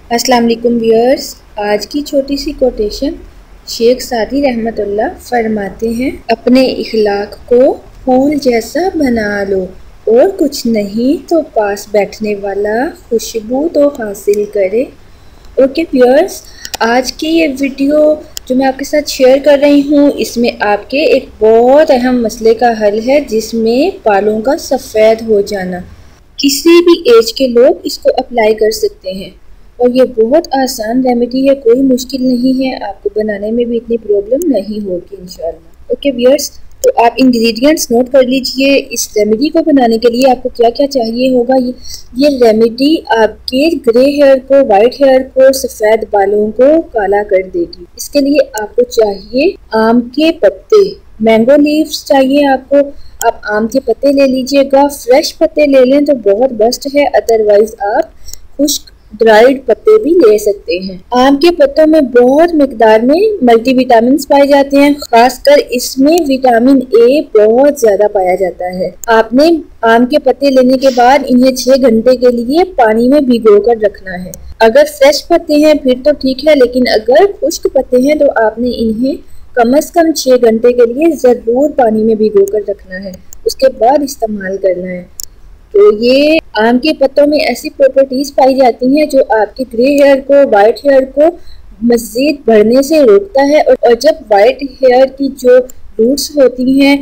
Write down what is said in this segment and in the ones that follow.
अस्सलाम वालेकुम व्यूअर्स। आज की छोटी सी कोटेशन शेख सादी रहमतुल्लाह फरमाते हैं, अपने इखलाक को फूल जैसा बना लो और कुछ नहीं तो पास बैठने वाला खुशबू तो हासिल करे। ओके व्यूअर्स, आज की ये वीडियो जो मैं आपके साथ शेयर कर रही हूँ, इसमें आपके एक बहुत अहम मसले का हल है, जिसमें बालों का सफ़ेद हो जाना। किसी भी एज के लोग इसको अप्लाई कर सकते हैं और ये बहुत आसान रेमेडी है, कोई मुश्किल नहीं है, आपको बनाने में भी इतनी प्रॉब्लम नहीं होगी इंशाल्लाह। ओके व्यूअर्स, तो आप इंग्रेडिएंट्स नोट कर लीजिए। इस रेमेडी को बनाने के लिए आपको क्या क्या चाहिए होगा। ये रेमेडी आपके ग्रे हेयर को, वाइट हेयर को, सफ़ेद बालों को काला कर देगी। इसके लिए आपको चाहिए आम के पत्ते, मैंगो लीव्स चाहिए आपको। आप आम के पत्ते ले लीजिएगा, फ्रेश पत्ते ले लें तो बहुत बेस्ट है, अदरवाइज आप खुश्क ड्राइड पत्ते भी ले सकते हैं। आम के पत्तों में बहुत मिकदार में मल्टीविटामिन पाए जाते हैं, खासकर इसमें विटामिन ए बहुत ज्यादा पाया जाता है। आपने आम के पत्ते लेने के बाद इन्हें 6 घंटे के लिए पानी में भिगो कर रखना है। अगर फ्रेश पत्ते हैं फिर तो ठीक है, लेकिन अगर खुश्क पत्ते हैं तो आपने इन्हें कम से कम 6 घंटे के लिए ज़रूर पानी में भिगो कर रखना है, उसके बाद इस्तेमाल करना है। तो ये आम के पत्तों में ऐसी प्रॉपर्टीज पाई जाती हैं जो आपके ग्रे हेयर को, वाइट हेयर को मज़ीद बढ़ने से रोकता है, और जब वाइट हेयर की जो रूट्स होती हैं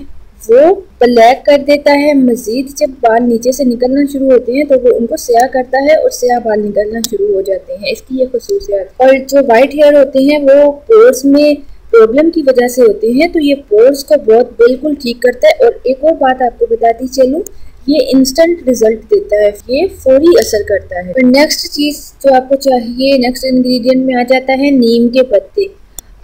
वो ब्लैक कर देता है। मज़ीद जब बाल नीचे से निकलना शुरू होते हैं तो वो उनको स्याह करता है और स्याह बाल निकलना शुरू हो जाते हैं, इसकी ये खसूसियत। और जो वाइट हेयर होते हैं वो पोर्स में प्रॉब्लम की वजह से होते हैं, तो ये पोर्स को बहुत बिल्कुल ठीक करता है। और एक और बात आपको बताती चलूँ, ये इंस्टेंट रिजल्ट देता है, ये फौरी असर करता है। और नेक्स्ट चीज़ जो आपको चाहिए, नेक्स्ट इंग्रेडिएंट में आ जाता है नीम के पत्ते।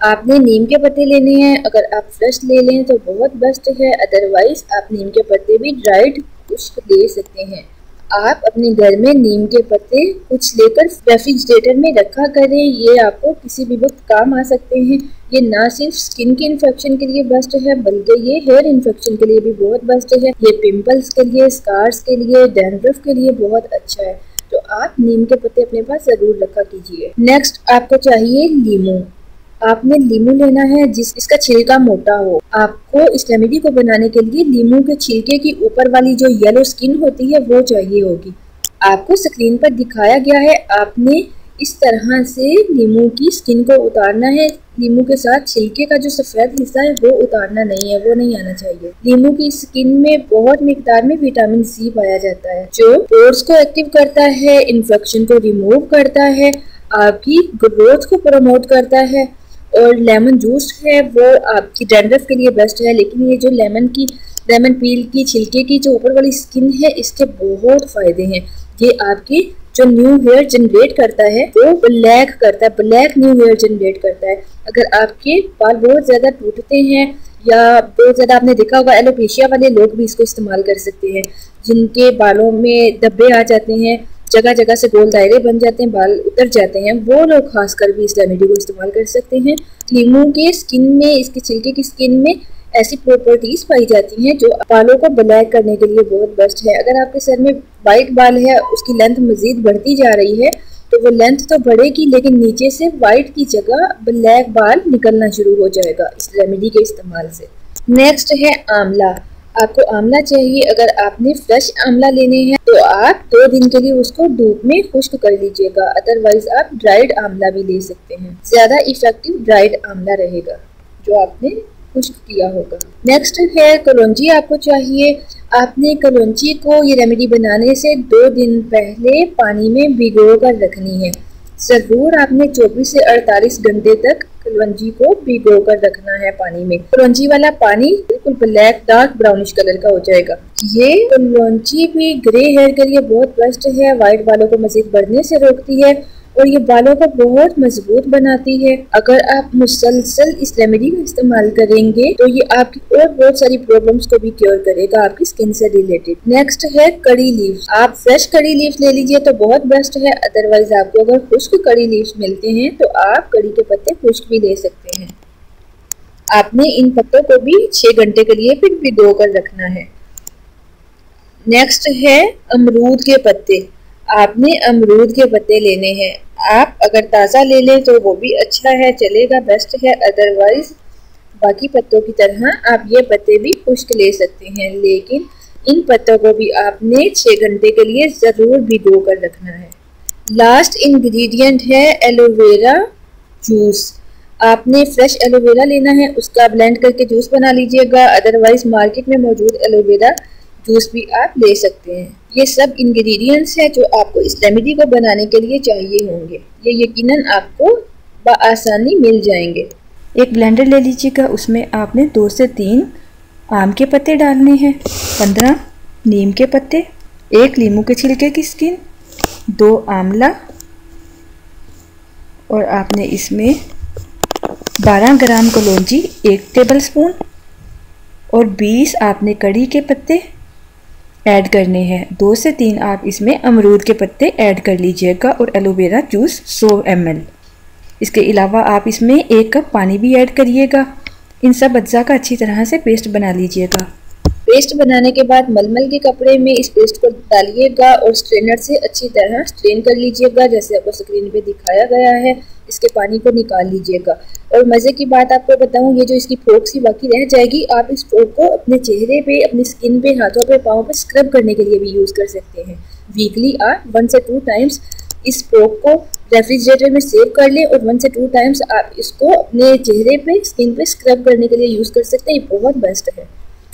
आपने नीम के पत्ते लेने हैं, अगर आप फ्रेश ले लें तो बहुत बेस्ट है, अदरवाइज आप नीम के पत्ते भी ड्राइड खुश्क ले सकते हैं। आप अपने घर में नीम के पत्ते कुछ लेकर रेफ्रिजरेटर में रखा करें, ये आपको किसी भी वक्त काम आ सकते हैं। ये ना सिर्फ स्किन के इन्फेक्शन के लिए बेस्ट है, बल्कि ये हेयर इन्फेक्शन के लिए भी बहुत बेस्ट है। ये पिंपल्स के लिए, स्कार्स के लिए, डैंड्रफ के लिए बहुत अच्छा है। तो आप नीम के पत्ते अपने पास ज़रूर रखा कीजिए। नेक्स्ट आपको चाहिए लीमू। आपने लीमू लेना है जिसका छिलका मोटा हो। आपको इस रेमेडी को बनाने के लिए लीमू के छिलके की ऊपर वाली जो येलो स्किन होती है वो चाहिए होगी। आपको स्क्रीन पर दिखाया गया है, आपने इस तरह से लीमू की स्किन को उतारना है। लीमू के साथ छिलके का जो सफ़ेद हिस्सा है वो उतारना नहीं है, वो नहीं आना चाहिए। लीमू की स्किन में बहुत मिकदार में विटामिन सी पाया जाता है, जो पोर्स को एक्टिव करता है, इन्फेक्शन को रिमूव करता है, आपकी ग्रोथ को प्रमोट करता है। और लेमन जूस है वो आपकी डैंड्रफ के लिए बेस्ट है, लेकिन ये जो लेमन पील की छिलके की जो ऊपर वाली स्किन है, इसके बहुत फ़ायदे हैं। ये आपकी जो न्यू हेयर जनरेट करता है वो ब्लैक करता है, ब्लैक न्यू हेयर जनरेट करता है। अगर आपके बाल बहुत ज़्यादा टूटते हैं या बहुत ज़्यादा, आपने देखा होगा एलोपेशिया वाले लोग भी इसको इस्तेमाल कर सकते हैं, जिनके बालों में धब्बे आ जाते हैं, जगह जगह से गोल दायरे बन जाते हैं, बाल उतर जाते हैं, वो लोग खासकर भी इस रेमेडी को इस्तेमाल कर सकते हैं। लीमू के स्किन में, इसके छिलके की स्किन में ऐसी प्रॉपर्टीज पाई जाती हैं जो बालों को ब्लैक करने के लिए बहुत बेस्ट है। अगर आपके सर में वाइट बाल है, उसकी लेंथ मजीद बढ़ती जा रही है, तो वो लेंथ तो बढ़ेगी लेकिन नीचे से वाइट की जगह ब्लैक बाल निकलना शुरू हो जाएगा इस रेमेडी के इस्तेमाल से। नेक्स्ट है आंवला। आपको आंवला चाहिए। अगर आपने फ्रेश आंवला लेने हैं तो आप 2 दिन के लिए उसको धूप में खुश्क कर लीजिएगा, अदरवाइज आप ड्राइड आंवला भी ले सकते हैं। ज़्यादा इफेक्टिव ड्राइड आंवला रहेगा जो आपने खुश्क किया होगा। नेक्स्ट है कलौंजी आपको चाहिए। आपने कलौंजी को ये रेमेडी बनाने से 2 दिन पहले पानी में भिगो कर रखनी है। ज़रूर आपने 24 से 48 घंटे तक कलौंजी को भिगो कर रखना है पानी में। कलौंजी वाला पानी बिल्कुल ब्लैक डार्क ब्राउनिश कलर का हो जाएगा। ये कलौंजी भी ग्रे हेयर के लिए बहुत बेस्ट है, वाइट बालों को मजीद बढ़ने से रोकती है और ये बालों को बहुत मजबूत बनाती है। अगर आप मुसलसल इस रेमेडी का इस्तेमाल करेंगे तो ये आपकी और बहुत सारी प्रॉब्लम्स को भी क्योर करेगा आपकी स्किन से रिलेटेड। नेक्स्ट है कड़ी लीव्स। आप फ्रेश कड़ी लीव्स ले लीजिए तो बहुत बेस्ट है, अदरवाइज आपको अगर खुश्क कड़ी लीव्स मिलते हैं तो आप कड़ी के पत्ते खुश्क भी ले सकते हैं। आपने इन पत्तों को भी 6 घंटे के लिए फिर भिगो कर रखना है। नेक्स्ट है अमरूद के पत्ते। आपने अमरूद के पत्ते लेने हैं। आप अगर ताज़ा ले लें तो वो भी अच्छा है, चलेगा, बेस्ट है। अदरवाइज बाकी पत्तों की तरह आप ये पत्ते भी खुश्क ले सकते हैं, लेकिन इन पत्तों को भी आपने 6 घंटे के लिए ज़रूर भिगो कर रखना है। लास्ट इंग्रेडिएंट है एलोवेरा जूस। आपने फ्रेश एलोवेरा लेना है, उसका ब्लेंड करके जूस बना लीजिएगा। अदरवाइज मार्केट में मौजूद एलोवेरा जूस भी आप ले सकते हैं। ये सब इंग्रेडिएंट्स हैं जो आपको इस रेमेडी को बनाने के लिए चाहिए होंगे। ये यकीनन आपको बआसानी मिल जाएंगे। एक ब्लेंडर ले लीजिएगा, उसमें आपने 2 से 3 आम के पत्ते डालने हैं, 15 नीम के पत्ते, 1 लीमू के छिलके की स्किन, 2 आंवला, और आपने इसमें 12 ग्राम कलौंजी 1 टेबलस्पून और 20 आपने कड़ी के पत्ते ऐड करने हैं। 2 से 3 आप इसमें अमरूद के पत्ते ऐड कर लीजिएगा और एलोवेरा जूस 100 ml। इसके अलावा आप इसमें 1 कप पानी भी ऐड करिएगा। इन सब अज्जा का अच्छी तरह से पेस्ट बना लीजिएगा। पेस्ट बनाने के बाद मलमल के कपड़े में इस पेस्ट को डालिएगा और स्ट्रेनर से अच्छी तरह स्ट्रेन कर लीजिएगा, जैसे आपको स्क्रीन पे दिखाया गया है। इसके पानी को निकाल लीजिएगा। और मज़े की बात आपको बताऊं, ये जो इसकी फोक सी बाकी रह जाएगी, आप इस फोक को अपने चेहरे पे, अपनी स्किन पे, हाथों पे, पाँव पे स्क्रब करने के लिए भी यूज़ कर सकते हैं। वीकली आप 1 से 2 टाइम्स इस फोक को रेफ्रिजरेटर में सेव कर लें और 1 से 2 टाइम्स आप इसको अपने चेहरे पे, स्किन पे स्क्रब करने के लिए यूज़ कर सकते हैं। ये बहुत बेस्ट है,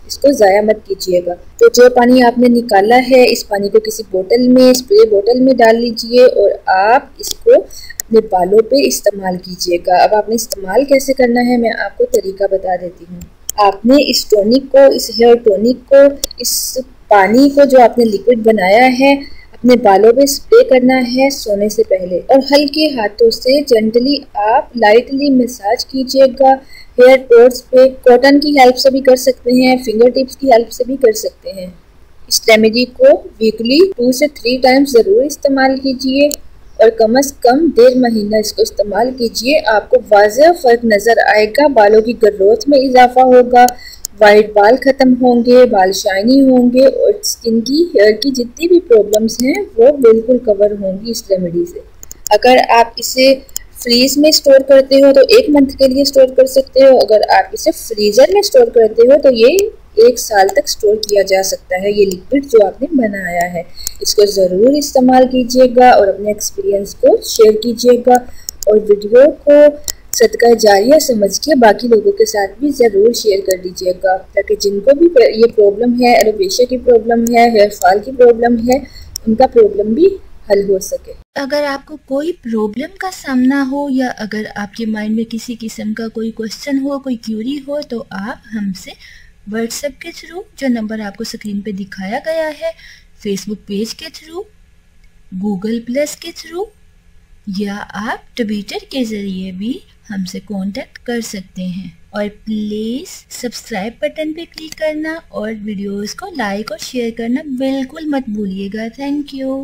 इसको ज़ाया मत कीजिएगा। तो जो पानी आपने निकाला है, इस पानी को किसी बोतल में, स्प्रे बोतल में डाल लीजिए और आप इसको अपने बालों पे इस्तेमाल कीजिएगा। अब आपने इस्तेमाल कैसे करना है मैं आपको तरीका बता देती हूँ। आपने इस टॉनिक को, इस हेयर टॉनिक को, इस पानी को जो आपने लिक्विड बनाया है, अपने बालों पे स्प्रे करना है सोने से पहले और हल्के हाथों से जेंटली आप लाइटली मसाज कीजिएगा हेयर टॉर्च पे। कॉटन की हेल्प से भी कर सकते हैं, फिंगर टिप्स की हेल्प से भी कर सकते हैं। इस रेमेडी को वीकली 2 से 3 टाइम्स ज़रूर इस्तेमाल कीजिए और कम से कम 1.5 महीना इसको इस्तेमाल कीजिए। आपको वाज़ेह फ़र्क नज़र आएगा, बालों की ग्रोथ में इजाफा होगा, वाइट बाल ख़त्म होंगे, बाल शाइनी होंगे और स्किन की, हेयर की जितनी भी प्रॉब्लम्स हैं वो बिल्कुल कवर होंगी इस रेमेडी से। अगर आप इसे फ्रीज में स्टोर करते हो तो 1 मंथ के लिए स्टोर कर सकते हो। अगर आप इसे फ्रीज़र में स्टोर करते हो तो ये 1 साल तक स्टोर किया जा सकता है। ये लिक्विड जो आपने बनाया है, इसको ज़रूर इस्तेमाल कीजिएगा और अपने एक्सपीरियंस को शेयर कीजिएगा और वीडियो को सदका जारिया समझ के बाकी लोगों के साथ भी ज़रूर शेयर कर दीजिएगा, ताकि जिनको भी ये प्रॉब्लम है, एलोपेशिया की प्रॉब्लम है, हेयर फॉल की प्रॉब्लम है, उनका प्रॉब्लम भी हल हो सके। अगर आपको कोई प्रॉब्लम का सामना हो या अगर आपके माइंड में किसी किस्म का कोई क्वेश्चन हो, कोई क्यूरी हो, तो आप हमसे व्हाट्सएप के थ्रू, जो नंबर आपको स्क्रीन पे दिखाया गया है, फेसबुक पेज के थ्रू, गूगल प्लस के थ्रू या आप ट्विटर के ज़रिए भी हमसे कांटेक्ट कर सकते हैं। और प्लीज़ सब्सक्राइब बटन पे क्लिक करना और वीडियोस को लाइक और शेयर करना बिल्कुल मत भूलिएगा। Thank you.